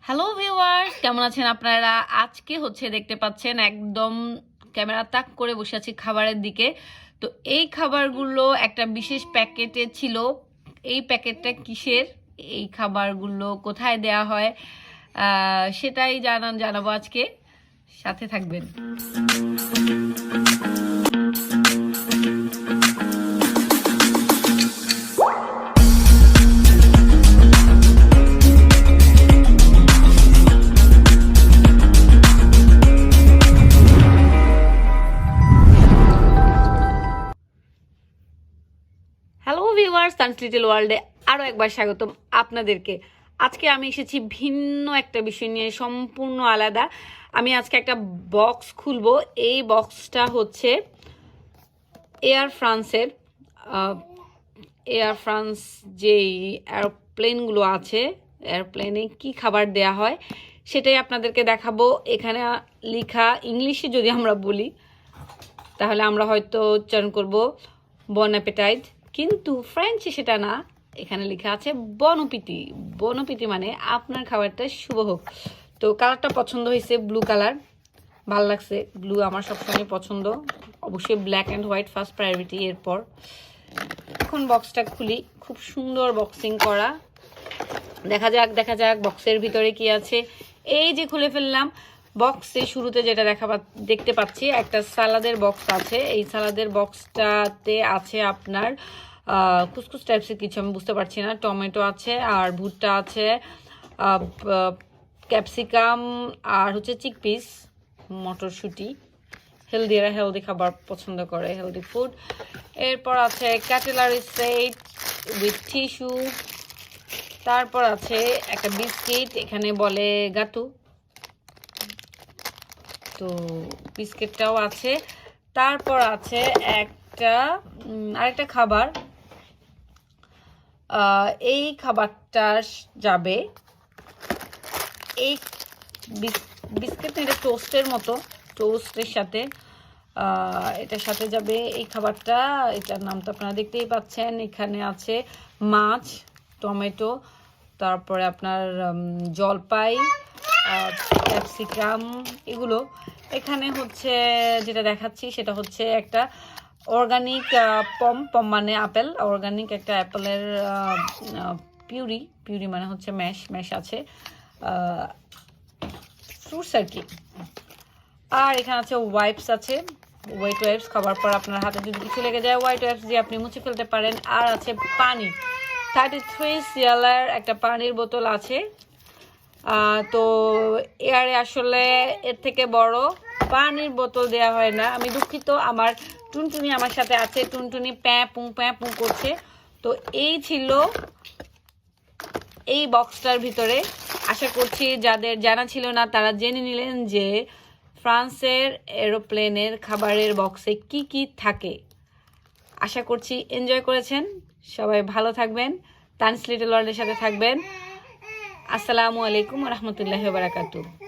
Hello viewers, কেমন আছেন আপনারা? আজকে দেখতে পাচ্ছেন একদম ক্যামেরা তাক করে বসে আছি খাবারের দিকে। তো এই খাবারগুলো একটা বিশেষ প্যাকেটে ছিল। এই প্যাকেটটা কিসের, এই খাবারগুলো কোথায় দেয়া হয় সেটাই জানাবো আজকে, সাথে থাকবেন। হ্যালো ভিউয়ার্স, তানস লিটল ওয়ার্ল্ডে আরও একবার স্বাগতম আপনাদেরকে। আজকে আমি এসেছি ভিন্ন একটা বিষয় নিয়ে, সম্পূর্ণ আলাদা। আমি আজকে একটা বক্স খুলবো। এই বক্সটা হচ্ছে এয়ার ফ্রান্সের। এয়ার ফ্রান্স যেই এরোপ্লেনগুলো আছে, এয়ারপ্লেনে কি খাবার দেয়া হয় সেটাই আপনাদেরকে দেখাবো। এখানে লেখা ইংলিশে যদি আমরা বলি তাহলে আমরা হয়তো উচ্চারণ করবো বন অ্যাপেটাইট, কিন্তু ফ্রেঞ্চে সেটা না। এখানে লেখা আছে বনপিতি। বনপিতি মানে আপনার খাবারটা শুভ হোক। তো কালারটা পছন্দ হয়েছে, ব্লু কালার ভাল লাগছে। ব্লু আমার সবসময় পছন্দ, অবশ্যই black and white first priority. এরপর এখন বক্সটা খুলি, খুব সুন্দর বক্সিং করা। দেখা যাক বক্সের ভিতরে কি আছে। এই যে খুলে ফেললাম। বক্সে শুরুতে যেটা দেখতে পাচ্ছি একটা সালাদের বক্স আছে। এই সালাদের বক্সটাতে আছে আপনার কুসকুস টাইপসের কিছু, আমি বুঝতে পারছি না। টমেটো আছে আর ভুট্টা আছে, ক্যাপসিকাম আর হচ্ছে চিকপিস, মটরশুঁটি। হেলদিরা হেলদি খাবার পছন্দ করে, হেলদি ফুড। এরপর আছে কাটলারি সেট উইথ টিস্যু। তারপর আছে একটা বিস্কিট, এখানে বলে গাতু, তো বিস্কিটটাও আছে। তারপর আছে আরেকটা খাবার। এই খাবারটা যাবে এই বিস্কিট, এটা টোস্টের মতো, টোস্টের সাথে এটার সাথে যাবে এই খাবারটা। এটার নাম তো আপনারা দেখতেই পাচ্ছেন। এখানে আছে মাছ, টমেটো, তারপরে আপনার জলপাই, ক্যাপসিকাম, এগুলো। এখানে হচ্ছে যেটা দেখাচ্ছি সেটা হচ্ছে একটা অর্গানিক পম মানে আপেল, অর্গানিক একটা অ্যাপেলের পিউরি মানে হচ্ছে ম্যাশ আছে, ফ্রুটস আর কি। আর এখানে আছে ওয়াইপস আছে, হোয়াইট ওয়াইপস। খাবার পর আপনার হাতে যদি কিছু লেগে যায়, হোয়াইট ওয়াইপস দিয়ে আপনি মুছে ফেলতে পারেন। আর আছে পানি, 33 সিএলের একটা পানির বোতল আছে। তো এয়ারে আসলে এর থেকে বড় পানির বোতল দেওয়া হয় না। আমি দুঃখিত, আমার টুনটুনি আমার সাথে আছে, টুনটুনি প্যাঁ পুঁ করছে। তো এই ছিল এই বক্সটার ভিতরে। আশা করছি যাদের জানা ছিল না তারা জেনে নিলেন যে ফ্রান্সের এরোপ্লেনের খাবারের বক্সে কি কি থাকে। আশা করছি এনজয় করেছেন। সবাই ভালো থাকবেন, তানস লিটল ওয়ার্ল্ডের সাথে থাকবেন। আসসালামু আলাইকুম ওয়া রাহমাতুল্লাহি ওয়া বারাকাতুহু।